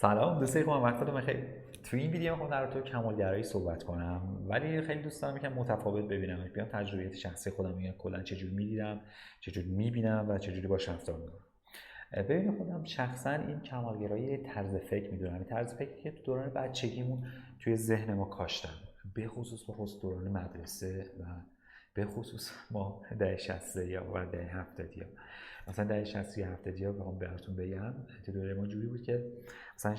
سلام دوستای خوبم، وقتتون بخیر. توی این ویدیو میخوام در مورد کمالگرایی صحبت کنم، ولی خیلی دوست دارم یکم متفاوت ببینم، بیام تجربیات شخصی خودم میگم کلا چجوری میدیدم، چجوری میبینم و چجوری باش رفتار میکنم. ببین خودم شخصا این کمالگرایی طرز فکر میدونم، این طرز فکری که تو دوران بچگیمون توی ذهن ما کاشتم، به خصوص دوران مدرسه و به خصوص ما دهه 60 یا دهه 70 یا مثلا دهه 60 یا 70 یا بخوام براتون بگم تو دوره ما جوری بود که مثلا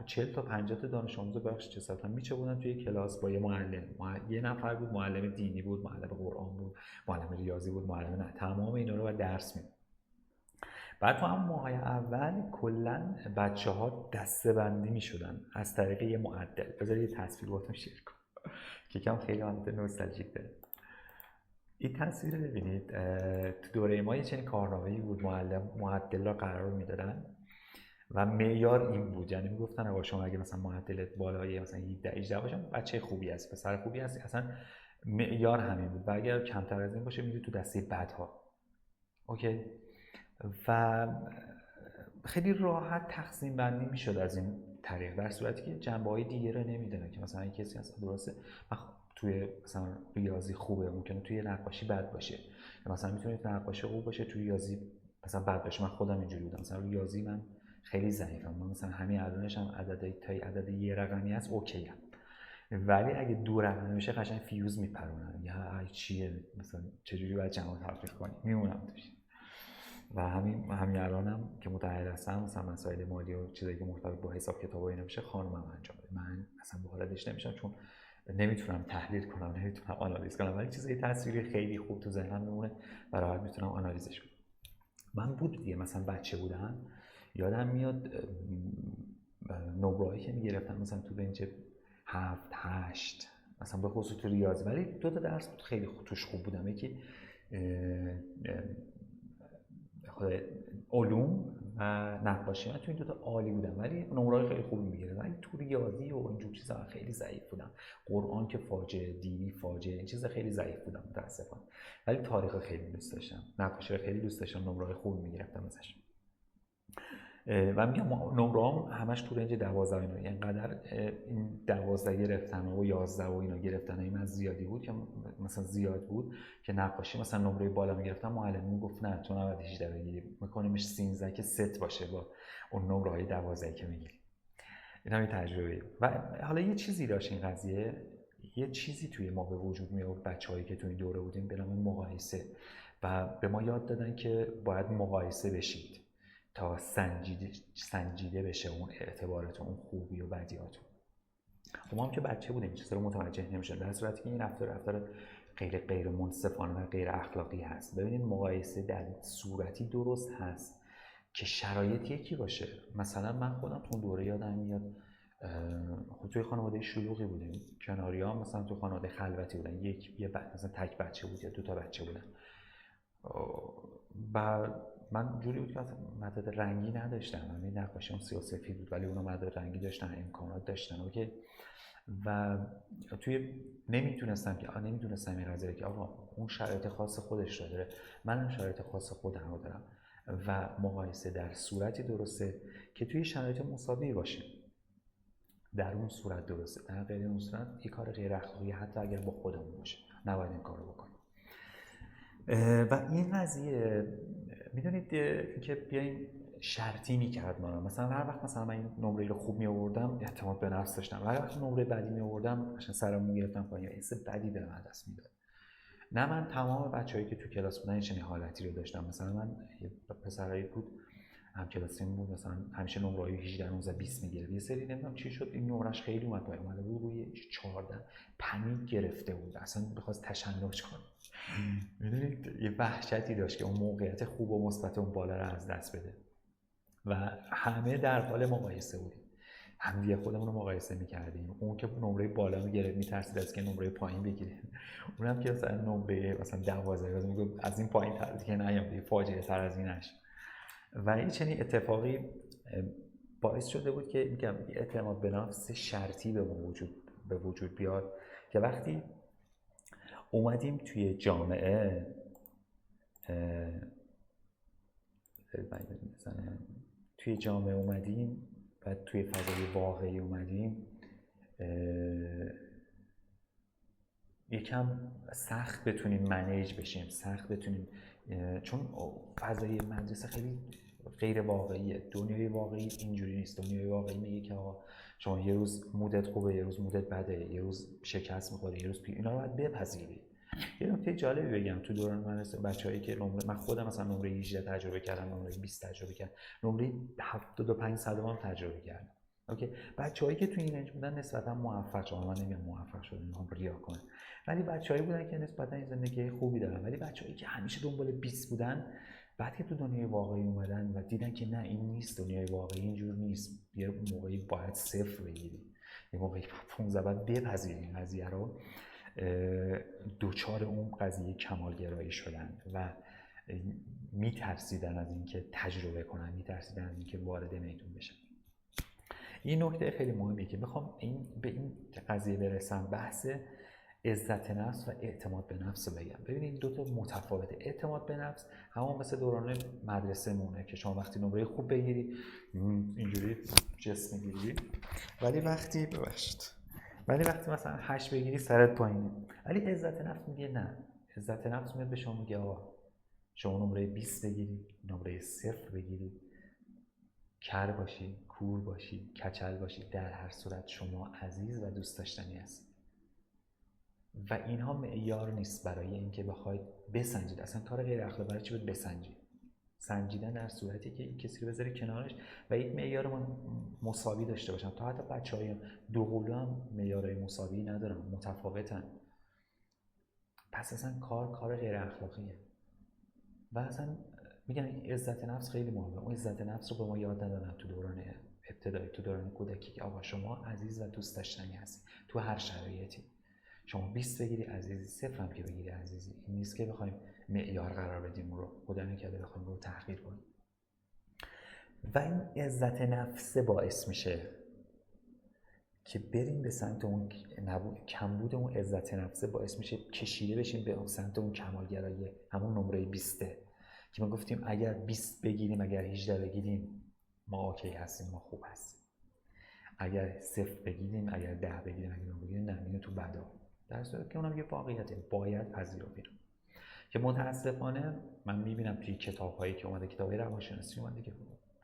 40 تا 50 تا دانش آموز بخش چه ساعت میچوبونن توی کلاس با یه معلم. یه نفر بود، معلم دینی بود، معلم قرآن بود، معلم ریاضی بود، معلم نه تمام اینا رو درس میداد. بعد تو هم ماهای اول کلا بچه‌ها دسته‌بندی می‌شدن از طریق یه معدل. بذارید یه تصویر باهاتون شیر کنم که کم خیلی حالت نوستالژیک داره. این تصویر رو ببینید، تو دوره ما یه چنین کارنامه‌ای بود، معلم معدل را قرار میدادن و معیار این بود، یعنی میگفتن آقا شما اگه مثلا معدلت بالای مثلا 17 18 باشه بچه خوبی هست، پسر خوبی هست، اصلا معیار همین بود و اگر کمتر از این باشه میری تو دسته بدها. اوکی. و خیلی راحت تقسیم بندی میشد از این طریق، در صورتی که جنبه های دیگه رو نمیدونه که مثلا کسی هست درسته توی مثلا ریاضی خوبه، ممکنه توی نقاشی بد باشه، یا مثلا میتونه توی نقاشی خوب باشه توی ریاضی مثلا بد باشه. من خودم اینجوری بودم، مثلا ریاضی من خیلی ضعیفم، من مثلا همین الانش هم عدد یه رقمی هست اوکی هم. ولی اگه دو رقمی بشه قشنگ فیوز میپرونم، یا چیه مثلا چجوری باید جمع تفریق کنی میمونم توش. و همین الانم که متأهل هستم مثلا مسائل مالی و چیزایی که مرتبط با حساب کتاب و اینا میشه خانومم انجام بده، من اصلا به حالتش نمیشم چون نمیتونم تحلیل کنم، نمیتونم آنالیز کنم، ولی چیزای تصویری خیلی خوب تو ذهنم میمونه و راحت میتونم آنالیزش کنم. من بود دیگه مثلا بچه بودم یادم میاد نمره‌هایی که میگرفتم مثلا تو رنج 7 8 مثلا به خصوص تو ریاضی، ولی دو تا درس بود خیلی توش خوب بودم، یکی علوم و نقاشی. من تو این دوتا عالی بودم ولی نمره‌های خیلی خوبی میگیره، ولی تو ریاضی و اینجور چیزا خیلی ضعیف بودم. قرآن که فاجعه، دینی فاجعه، این چیزا خیلی ضعیف بودم متاسفانه. ولی تاریخ خیلی دوست داشتم، نقاشی خیلی دوست داشتم، نمره‌های خوبی میگرفتم ازش. و میگم نمره‌هام همش تو رنج 12 اینا، اینقدر این 12 گرفتن و 11 و اینا گرفتن این از زیادی بود که مثلا زیاد بود که نقاشی مثلا نمره بالا میگرفتم، معلم میگفت نه تو نباید 18 بگیری، میکنیمش 13 که ست باشه با اون نمره‌های 12 که میگیری. این هم یه تجربه. و حالا یه چیزی داشت این قضیه، یه چیزی توی ما به وجود می آورد بچه‌هایی که تو این دوره بودیم به نام مقایسه، و به ما یاد دادن که باید مقایسه بشید تا سنجیده بشه اون اعتبارتون، اون خوبی و بدیاتون. خب ما هم که بچه بودیم چیزا رو متوجه نمی‌شدیم، در صورتی که این رفتار غیر منصفانه و غیر اخلاقی هست. ببینید مقایسه در صورتی درست هست که شرایط یکی باشه. مثلا من خودم تو دوره یادم میاد خب توی خانواده شلوغی بودیم، کناریام مثلا تو خانواده خلوتی بودن، یه مثلا تک بچه بود یا دو تا بچه بودن. و من جوری بود که مداد رنگی نداشتم، من نقاشیام سیاه‌وسفید بود ولی اونا مداد رنگی داشتن، امکانات داشتن اوکی. و توی نمیتونستم این قضیه که آقا اون شرایط خاص خودش رو داره، منم شرایط خاص خودم رو دارم و مقایسه در صورتی درسته که توی شرایط مساوی باشه. در اون صورت درسته، در غیر اون صورت یه کار غیر اخلاقی حتی اگر با خودمون باشه نباید این کارو بکنیم. و این قضیه میدونید که بیاین شرطی میکرد ما، مثلا هر وقت مثلا من این نمره رو خوب می آوردم اعتماد به نفس داشتم، هر وقت نمره بدی می آوردم عشان سرمو میگرفتم پایین، حس بدی به من دست میداد. نه من تمام بچه‌هایی که تو کلاس بودن این چنین حالتی رو داشتم. مثلا من یه پسرایی بود همکلاسیم بود مثلا همیشه نمره‌های 18 19 20 میگیره، یه سری نمیدونم چی شد این نمرش خیلی اومد پایین، اومده بود روی 14 پنیک گرفته بود، اصلا می‌خواست تشنج کنه. میدونید یه وحشتی داشت که اون موقعیت خوب و مثبت اون بالا رو از دست بده و همه در حال مقایسه بودیم، همدیگه خودمون رو مقایسه می‌کردیم. اون که نمره بالا می‌گرفت می‌ترسید از که نمره پایین بگیره، اونم که مثلا نمره مثلا 12 میگفت از این پایین تر دیگه نیام دیگه، فاجعه تر از اینش. و این چنین اتفاقی باعث شده بود که میگم اعتماد به نفس شرطی به وجود بیاد که وقتی اومدیم توی جامعه اومدیم و توی فضای واقعی اومدیم یکم سخت بتونیم منیج بشیم، سخت بتونیم، چون فضای مدرسه خیلی غیر واقعیه. دنیای واقعی اینجوری نیست. دنیای واقعی میگه که آقا شما یه روز مودت خوبه، یه روز مودت بده، یه روز شکست می‌خوری، یه روز اینا رو باید بپذیری. یه نکته جالبی بگم، تو دوران مدرسه بچه‌هایی که من خودم مثلا نمره 18 تجربه کردم، نمره 20 تجربه کردم، نمره 75 صدام تجربه کردم. اوکی، بچه‌هایی که تو این رنج بودن نسبتا موفق شدن، من نمیگم موفق شدن میخوام ریا کنم، ولی بچه‌هایی بودن که نسبتا این زندگی خوبی دارن. ولی بچه‌هایی که همیشه دنبال 20 بودن، بعد که تو دنیای واقعی اومدن و دیدن که نه این نیست، دنیای واقعی اینجور نیست، یه موقعی باید صفر بگیری، یه موقعی 15 باید بپذیری این قضیه رو، دوچار اون قضیه کمالگرایی شدن و میترسیدن از اینکه تجربه کنن، میترسیدن از اینکه وارد میدون بشن. این نکته خیلی مهمه که بخوام به این قضیه برسم، بحث عزت نفس و اعتماد به نفس رو بگم. ببینید این دو تا متفاوته. اعتماد به نفس همون مثل دوران مدرسه مونه که شما وقتی نمره خوب بگیری اینجوری جسم میگیری، ولی وقتی مثلا 8 بگیری سرت پایینه. ولی عزت نفس میگه نه. عزت نفس میاد به شما میگه آقا شما نمره 20 بگیری، نمره 0 بگیری، کر باشی، کور باشی، کچل باشی، در هر صورت شما عزیز و دوست داشتنی هست. و اینها معیار نیست برای اینکه بخواید بسنجید. اصلا کار غیر اخلاقی برای چی باید بسنجید؟ سنجیدن در صورتی که این کسی رو بذاری کنارش و یک معیار مساوی داشته باشن. تا حتی بچهای دوقلو هم معیارهای مساوی ندارن، متفاوتن. پس اصلا کار غیر اخلاقیه. و اصلا میگن عزت نفس خیلی مهمه. اون عزت نفس رو به ما یاد ندادن تو دوران ابتدایی، تو دوران کودکی، که آقا شما عزیز و دوست داشتنی هستی تو هر شرایطی. شما 20 بگیری عزیزی، 0 هم که بگیری عزیزی. این نیست که بخوایم معیار قرار بدیم رو، خدا نکرده بخوایم رو تحقیر کنیم. و این عزت نفس باعث میشه که بریم به سمت اون کمبود. اون عزت نفس باعث میشه کشیده بشیم به سمت اون کمالگرایی، همون نمره 20 که ما گفتیم اگر 20 بگیریم، اگر 18 بگیریم ما اوکی هستیم، ما خوب هستیم. اگر 0 بگیریم، اگر 10 بگیریم، اگر 9 بگیریم، نه اینو تو بدا. در صورتی که اونم یه واقعیته، باید پذیرفتیم. که متاسفانه من میبینم توی کتاب‌هایی که اومده، کتاب‌های روانشناسی اومده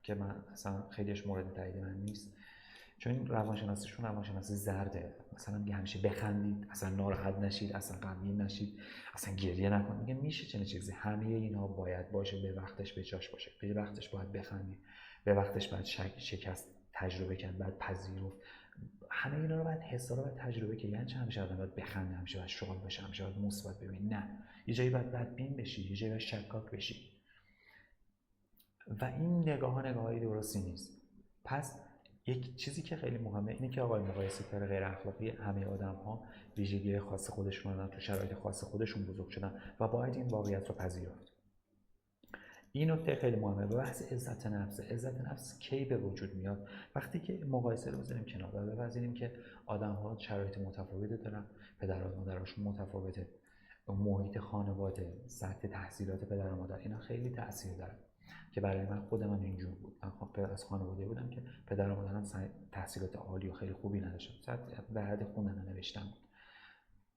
که من اصلا خیلیش مورد تایید من نیست، چون روانشناسیشون روانشناسی زرده. مثلا میگه همیشه بخندید، اصلا ناراحت نشید، اصلا غمگین نشید، اصلا گریه نکنید. میگه میشه چنین چیزی؟ همه اینا باید باشه، به وقتش به جاش باشه. به وقتش باید بخندید، به وقتش باید شکست تجربه کرد، بعد پذیرفت. همه اینا رو باید حسا رو باید تجربه کرد. یعنی همیشه آدم باید بخنده، همیشه باید شغل باشه، همیشه باید مثبت ببین. نه، یه جایی باید بدبین بشی، یه جایی باید شکاک بشی. و این نگاه‌های درستی نیست. پس یک چیزی که خیلی مهمه اینه که آقای مقایسه کار غیر اخلاقی، همه آدم‌ها ویژگی خاص خودشون دارن، تو شرایط خاص خودشون بزرگ شدن و باید این واقعیت رو پذیرفت. این نکته خیلی مهمه. به بحث عزت نفس. عزت نفس کی به وجود میاد؟ وقتی که مقایسه رو بذاریم کنار و بپذیریم که آدم‌ها شرایط متفاوتی دارن، پدر و مادرشون متفاوته، محیط خانواده، سطح تحصیلات پدر و مادر، اینا خیلی تاثیر داره. که برای من خود من اینجور بود. من از خانواده بودم که پدر و مادرم تحصیلات عالی و خیلی خوبی نداشتن، در حد خوندن و نوشتن بود.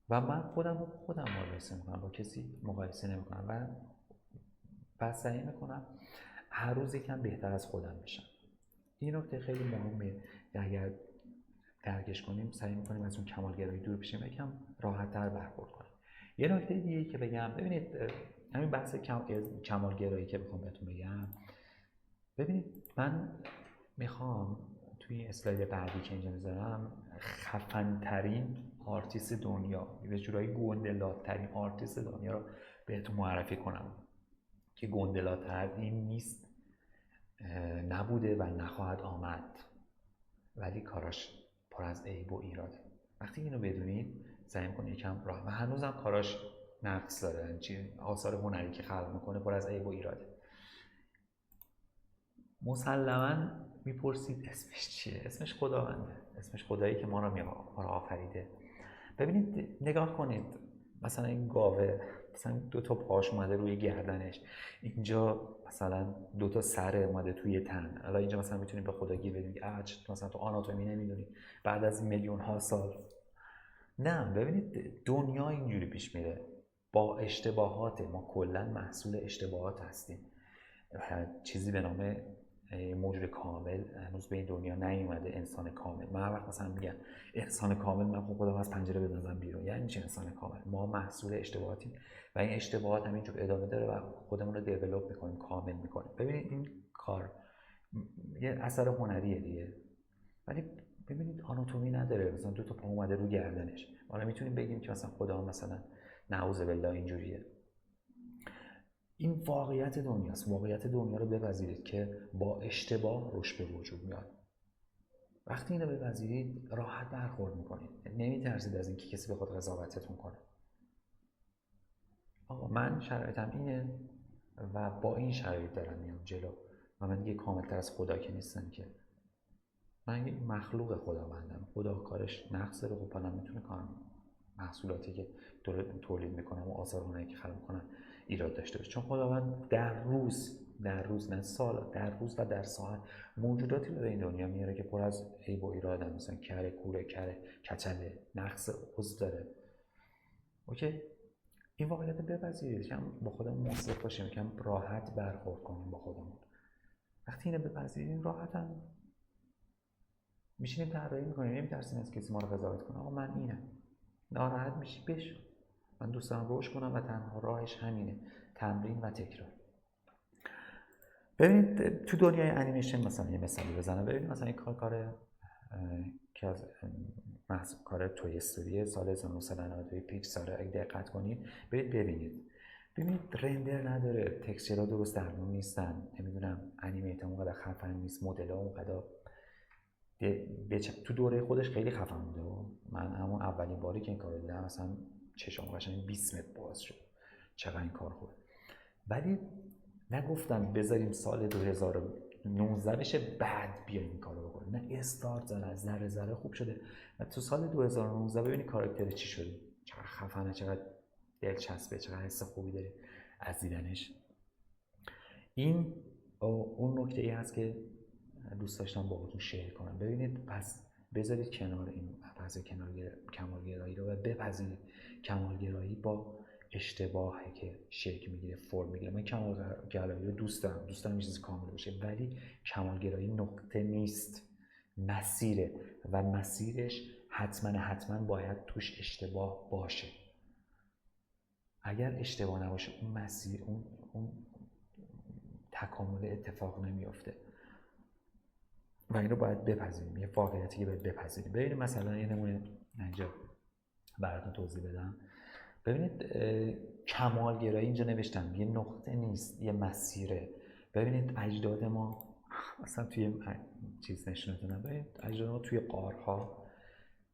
و من خودم رو خودم مقایسه میکنم، با کسی مقایسه نمیکنم و پس سعی میکنم هر روز یکم بهتر از خودم بشم. این نکته خیلی مهمه که اگر درکش کنیم سعی میکنیم از اون کمالگرایی دور بشیم و یکم راحت‌تر برخورد کنیم. یه نکته دیگه که بگم، ببینید همین بحث کمالگرایی که بخوام بهتون بگم، ببینید من میخوام توی اسلاید بعدی که اینجا میذارم خفن‌ترین آرتیست دنیا، به جورایی گنده‌لات‌ترین آرتیست دنیا رو بهتون معرفی کنم که گنده‌لاتر این نیست، نبوده و نخواهد آمد، ولی کاراش پر از عیب و ایراده. وقتی اینو بدونید سعی کنید یکم راه، و هنوزم کاراش نقص داره، آثار هنری که خلق میکنه پر از عیب و ایراده. مسلماً میپرسید اسمش چیه؟ اسمش خداونده، اسمش خدایی که ما رو آفریده. ببینید نگاه کنید، مثلا این گاوه مثلا 2 تا پاش اومده روی گردنش، اینجا مثلا 2 تا سر اومده توی تن. حالا اینجا مثلا میتونیم به خدا گیر بدیم که مثلا تو آناتومی نمیدونی بعد از میلیون ها سال. نه، ببینید دنیا اینجوری پیش میره با اشتباهات. ما کلا محصول اشتباهات هستیم. چیزی به نام موجود کامل هنوز به این دنیا نیومده، انسان کامل. من وقت مثلا میگم انسان کامل، من خودم از پنجره بندازم بیرون، یعنی چه انسان کامل؟ ما محصول اشتباهاتیم و این اشتباهات همینجور ادامه داره و خودمون رو دیولپ میکنیم، کامل میکنیم. ببینید این کار یه اثر هنریه دیگه، ولی ببینید آناتومی نداره. مثلا 2 تا پا اومده رو گردنش. حالا میتونیم بگیم که مثلا خدا مثلا نعوذ بالله اینجوریه. این واقعیت دنیاست. واقعیت دنیا رو بپذیرید که با اشتباه رشد به وجود میاد. وقتی اینو بپذیرید راحت برخورد میکنید، نمیترسید از اینکه کسی بخواد قضاوتتون کنه. آقا من شرایطم اینه و با این شرایط دارم میام جلو و من دیگه کاملتر از خدا که نیستم که. من یک مخلوق خداوندم. خدا کارش نقص داره، خب حالا میتونه کارم محصولاتی که تولید میکنم و آثار هنری که خلق میکنم ایراد داشته باشه، چون خداوند در روز نه سال، در روز و در ساعت موجوداتی رو به این دنیا میاره که پر از عیب و ایراد، مثلا کره، کوره، کچله، نقص عضو داره. اوکی، این واقعیت بپذیرید، کم با خودمون منصف باشیم، کم راحت برخورد کنیم با خودمون. وقتی اینو بپذیریم راحتاً میشینیم طراحی میکنیم، نمیترسیم از کسی ما رو قضاوت کنه. آقا من اینم، ناراحت میشی بشو. من دوست دارم رشد کنم و تنها راهش همینه، تمرین و تکرار. ببینید تو دنیای انیمیشن مثلا یه مثالی بزنم. ببینید مثلا این کار که از کار توی استوری سال 1992 پیکسار، اگه دقت کنید ببینید رندر نداره، تکسچرها درست درمون نیستن، نمیدونم انیمیت هم اونقدر خفن نیست، مدل ها اونقدر تو دوره خودش خیلی خفن بوده. من همون اولین باری که این کارو دیدم مثلا چشام قشنگ 20 متر باز شد، چقدر این کار خوبه. ولی نگفتم بذاریم سال 2019 بشه بعد بیایم این کارو بکنیم، نه، استارت زدن از ذره ذره خوب شده و تو سال 2019 ببینید کاراکتر چی شده، چقدر خفنه، چقدر دلچسبه، چقدر حس خوبی داره از دیدنش. این اون نکته ای هست که دوست داشتم باهاتون شیر کنم. ببینید پس بذارید کنار این بحث کمالگرایی رو و بپذیرید کمالگرایی با اشتباهی که شکل میگیره، فرم میگیره. من کمالگرایی رو دوست دارم یه چیز کامل باشه، ولی کمالگرایی نقطه نیست، مسیره و مسیرش حتما باید توش اشتباه باشه. اگر اشتباه نباشه اون مسیر، اون تکامل اتفاق نمیافته و این رو باید بپذیریم، یه واقعیتی که باید بپذیریم. ببینید مثلا یه نمونه اینجا براتون توضیح بدم. ببینید کمالگرایی اینجا نوشتم یه نقطه نیست، یه مسیره. ببینید اجداد ما مثلا توی چیز نشونتونم، ببینید اجداد ما توی غارها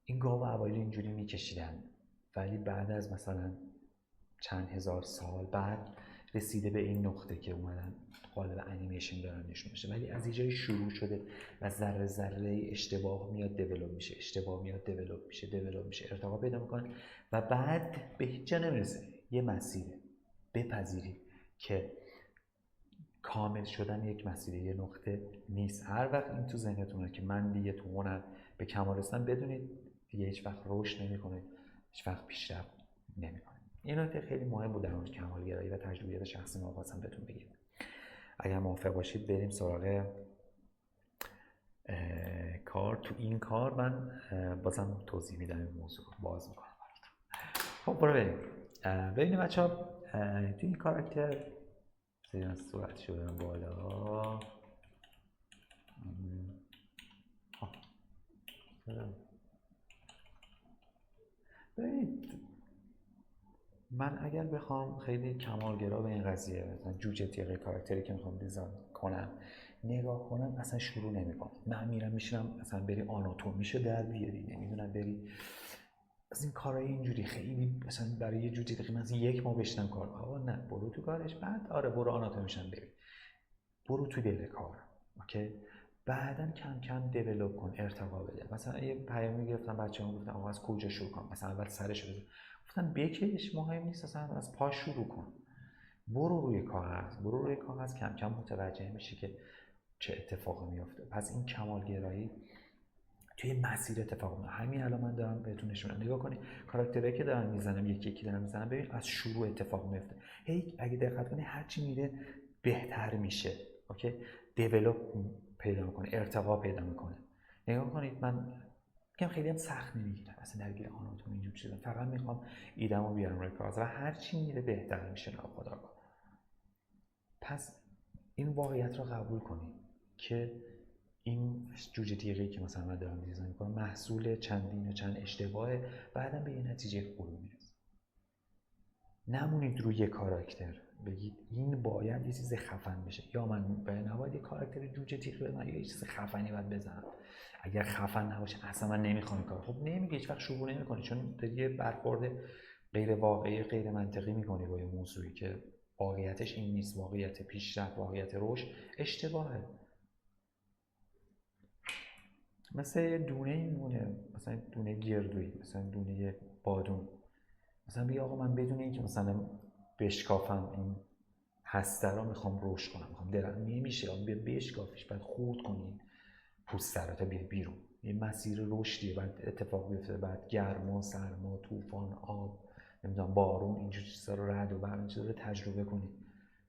این گاو اوایل اینجوری میکشیدن، ولی بعد از مثلا چند هزار سال بعد رسیده به این نقطه که اومدن قالب انیمیشن دارن نشون میشه، ولی از اینجای شروع شده و ذره ذره اشتباه میاد دیولپ میشه، ارتقا پیدا میکنه و بعد به هیچ جا نمیرسه. یه مسیره، بپذیرید که کامل شدن یک مسیره، یه نقطه نیست. هر وقت این تو ذهنتونه که من دیگه تو هنر به کمال رسیدم، بدونید دیگه هیچ وقت رشد نمیکنه، هیچ وقت پیشرفت نمیکنه. این نکته خیلی مهم بود در مورد کمالگرایی و تجربیات شخصی ما خواستم بهتون بگم. اگر موافق باشید بریم سراغ کار. تو این کار من بازم توضیح میدم، این موضوع باز میکنم براتون. خب برو بریم. ببینید بچه‌ها تو این کاراکتر از صورتش رو برم بالا. ببینید من اگر بخوام خیلی کمالگرا به این قضیه، مثلا جوجه تیغه کاراکتری که میخوام دیزاین کنم نگاه کنم، اصلا شروع نمیکنم. من میرم میشینم مثلا بری آناتومیشو در بیاری، نمیدونم بری از این کارهای اینجوری خیلی مثلا برای یه جوجه تیغه مثلا 1 ماه بشینم کار. آقا نه، برو تو کارش، بعد آره برو آناتومیشم ببین، برو تو دل کار. اوکی، بعداً کم کم دیولپ کن، ارتقا بده. مثلا یه پیامی گرفتم بچه‌ها، گفتم آقا از کجا شروع کنم؟ مثلا اول سرش رو گفتن بکش، مهم نیست، اصلا از پا شروع کن، برو روی کاغذ کم کم متوجه میشی که چه اتفاقی میفته. پس این کمالگرایی توی مسیر اتفاق میفته. همین الان من دارم بهتون نشون میدم، نگاه کنید کاراکترایی که دارم میزنم، یکی یکی دارم میزنم، ببین از شروع اتفاق میفته. هی اگه دقت کنی هرچی میره بهتر میشه، اوکی، دیولپ پیدا میکنه، ارتقا پیدا میکنه. نگاه کنید من میگم خیلی هم سخت نمیگیرم اصلا درگیر آناتومی اینجور چیزا، فقط میخوام ایدمو بیارم روی کاغذ و هرچی میره بهتر میشه ناخودآگاه. پس این واقعیت رو قبول کنید که این جوجه تیغه‌ای که مثلا من دارم دیزاین میکنم محصول چندین و چند اشتباهه، بعداً به یه نتیجه خوبی میرسه. نمونید روی یه کاراکتر بگید این باید یه چیز خفن بشه، یا من نباید یه کاراکتر جوجه تیغ بزنم یا یه چیز خفنی باید بزنم. اگر خفن نباشه اصلا من نمیخوام این کار. خب نمیگه، هیچ وقت شروع نمیکنی، چون داری یه برخورد غیر واقعی غیر منطقی میکنی با یه موضوعی که واقعیتش این نیست، واقعیت پیشرفت، واقعیت رشد اشتباهه. مثل دونه میمونه، مثلا دونه گردویی، مثلا دونه بادون، مثلا بگی آقا من بدون اینکه مثلا بشکافم این هسته رو میخوام رشد کنم، میخوام درم، نمیشه، بیا بشکافش، بعد خورد کنی پوست رو تا بیاد بیرون. یه مسیر رشدیه، بعد اتفاق بیفته، بعد گرما، سرما، طوفان، آب، نمیدونم بارون، اینجور چیزا رو، رعد و برق، این چیزا رو تجربه کنی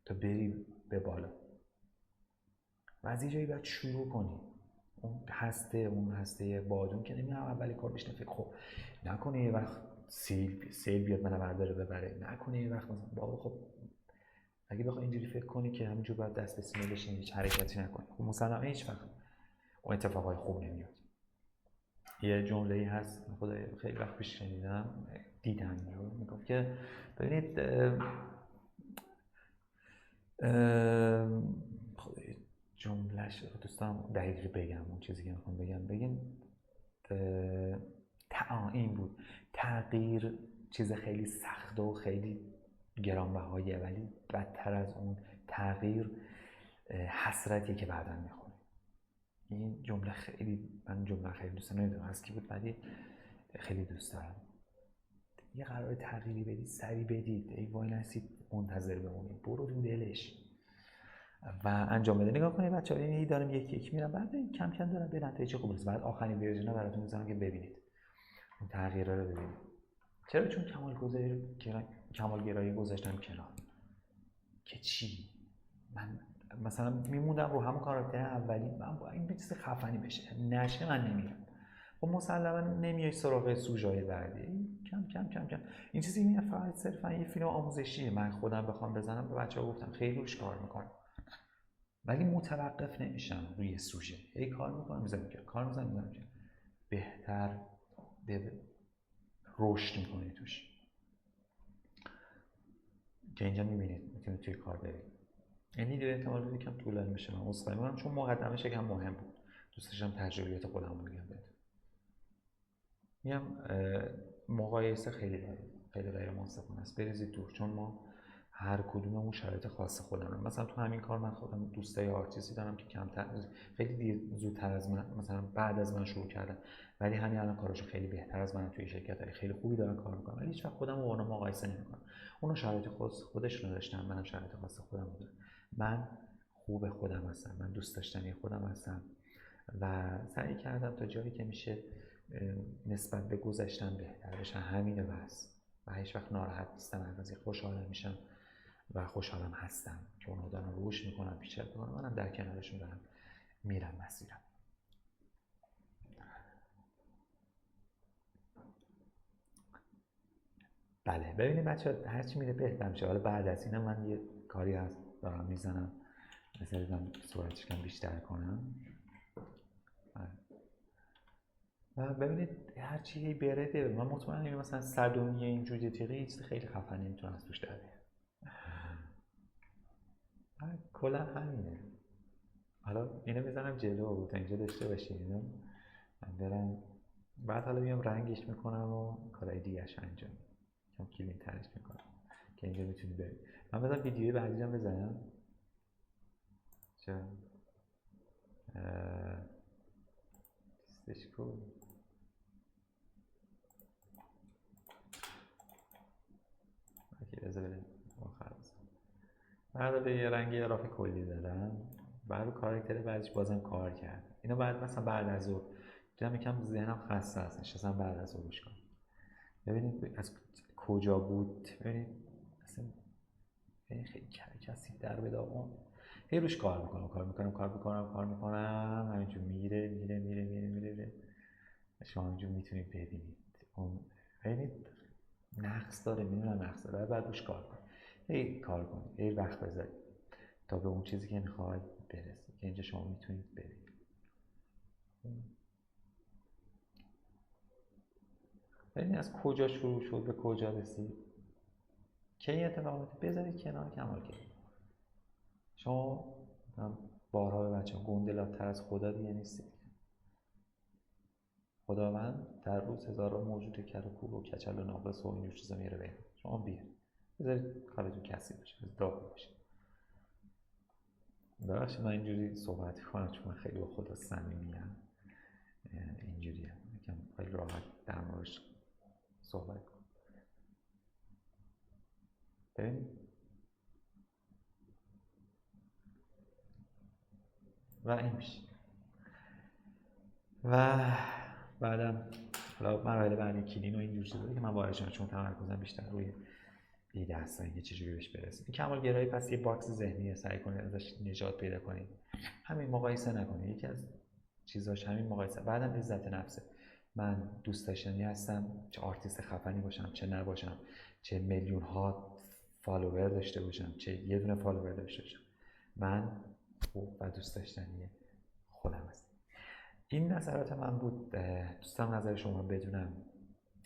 تا بری به بالا. و از یه جایی باید شروع کنی. اون هسته بادون که نمیدونم اولی کار بشنه فکر خب نکنه یه وقت سیل بیاد منو برداره ببره، نکنه یه وقت مثلا بابا خب اگه بخوای اینجوری فکر کنی که همینجور باید دست به سینه بشینی هیچ حرکتی نکنی، خب مثلا هیچ وقت اون اتفاقای خوب نمیاد. یه جمله‌ای هست خدای خیلی وقت پیش شنیدم، دیدم رو میگفت که ببینید جملهش دوستان دقیقی بگم، اون چیزی که میخوام بگم این بود: تغییر چیز خیلی سخت و خیلی گرانبهاییه، ولی بدتر از اون تغییر حسرتیه که بعداً میخوری. این جمله خیلی، من جمله خیلی دوست دارم، نمیدونم از کی بود ولی خیلی دوست دارم. یه قرار تغییری بدید سری بدید، ای وای نسید منتظر بمونید، برو رو دلش و انجام بده. نگاه کنید بچه‌ها، این دارم یکی یکی میرم، بعد کم کم دارم به نتیجه خوب رسید. بعد آخرین ورژن براتون میذارم که ببینید اون تغییرا رو ببینید. چرا؟ چون کمالگرایی گذاشتم کنار که چی؟ من مثلا میموندم رو همون کاراکتر اولی، من با این چیز خفنی بشه نشه من نمیرم. خب مسلما نمیای سراغ سوژه‌های بعدی، کم کم کم کم این چیزی میاد فقط صرفا یه فیلم آموزشیه. من خودم بخوام بزنم به بچه‌ها گفتم خیلی روش کار میکنم، ولی متوقف نمیشم روی سوژه، هی کار میکنم میذارم که کار میذارم که بهتر رشد میکنی توش، که اینجا میبینید میتونید توی کار برید. این ویدیو احتمال یکم طولانی میشه، من عذرخواهی میکنم چون مقدمش یکم مهم بود، دوست داشتم تجربیات خودم رو بگم بهتون. میگم مقایسه خیلی غیر منصفانه است، بریزید دور، چون ما هر کدوممون شرایط خاص خودمون. مثلا تو همین کار من خودم دوستای آرتیستی دارم که کمتر، خیلی زودتر از من، مثلا بعد از من شروع کردن، ولی همین الان کاراشو خیلی بهتر از من توی شرکت‌های خیلی خوبی دارن کار میکنن، ولی هیچ وقت خودم رو با اونا مقایسه نمی‌کنم. اونا شرایط خودشون داشتن، منم شرایط خاص خودم رو دارم. من خوب خودم هستم، من دوست داشتنی خودم هستم و سعی کردم تا جایی که میشه نسبت به گذشتن بهتر بشم، همینه بس. و هیچ وقت ناراحت نیستم، از این خوشحال میشم و خوشحالم هستم که اونا دارن رشد میکنن، پیشرفت میکنن، منم در کنارشون دارم میرم مسیرم. بله ببینید بچه‌ها هرچی میره بهتر میشه. حالا بعد از اینم من یه کاری هست دارم میزنم، مثلا سرعتش کم بیشتر کنم. و ببینید هرچی بره من مطمئنم مثلا صدومی این جوجه تیغی چیز خیلی خفنی میتونه از توش در بیاد. کلا همینه. حالا اینو میزنم جلو تا اینجا داشته باشید، اینو من برم بعد حالا میام رنگش میکنم و کارهای دیگه‌اش انجام میدم، کلین ترش میکنم که اینجا میتونید برید. من بذارم ویدیوی بعدی رو بزنم چه بذار بریم آخر بعد یه رنگ رافی کلی دادم بعد کاراکتر بعدش بازم کار کرد. اینو بعد مثلا بعد از ظهر دیدم یکم ذهنم خسته است، نشستم بعد از ظهر گوش کنم ببینید از کجا بود. ببینید اصلا خیلی کسی در به داغون هی روش کار میکنم همینجور میره شما همینجور میتونید ببینید اون ببینید نقص داره، میدونم نقص داره، بعد روش کار کن، هی کار کنید، هی وقت بذارید تا به اون چیزی که میخواید برسید که اینجا شما میتونید برید. ببینید از کجا شروع شد به کجا رسید. که این اتفاقات بذارید کنار کمالگرایی. شما بارها به بچه‌ها گنده‌لاتر از خدا دیگه نیستید. خداوند در روز هزاران موجود کر و کور و کچل و ناقص و اینجور چیزا میاره بین شما بیارید بذارید کارتون کسی باشه، داغ باشه. ببخشید من اینجوری صحبت کنم چون من خیلی با خدا صمیمیم، اینجوریه یکم خیلی راحت در موردش صحبت کنم. ببینید و این میشه و بعدم حالا مراحل بعدی کلین و اینجور چیزایی که من وارد شدم چون تمرکزم بیشتر روی ایده هستن که چجوری بهش برسیم. این کمالگرایی پس یه باکس ذهنیه، سعی کنید ازش نجات پیدا کنید، همین مقایسه نکنید. یکی از چیزاش همین مقایسه. بعدم عزت نفسه. من دوست داشتنی هستم، چه آرتیست خفنی باشم چه نباشم، چه میلیون ها فالوور داشته باشم چه یه دونه فالوور داشته باشم، من خوب و دوست داشتنی خودم هستم. این نظرات من بود. دوستم نظر شما بدونم،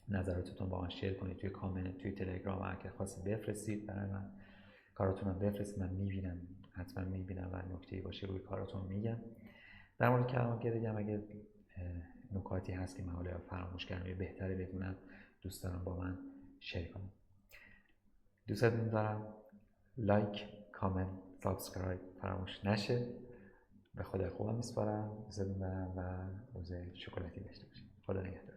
نظراتتون با من شیر کنید توی کامنت، توی تلگرام اگه خواستید بفرستید برای من، کاراتونم بفرستید، من میبینم، حتما میبینم و نکته‌ای باشه روی کاراتون میگم. در مورد کمالگرایی اگه نکاتی هست که من حالا فراموش کردم یا بهتره بدونم، دوست دارم با من شیر کنید. دوستتون دارم. لایک، کامنت، سابسکرایب فراموش نشه. به خدا خوبم میسپارم. دوستتون دارم و روز شکلاتی داشته باشید. خدا نگهدار.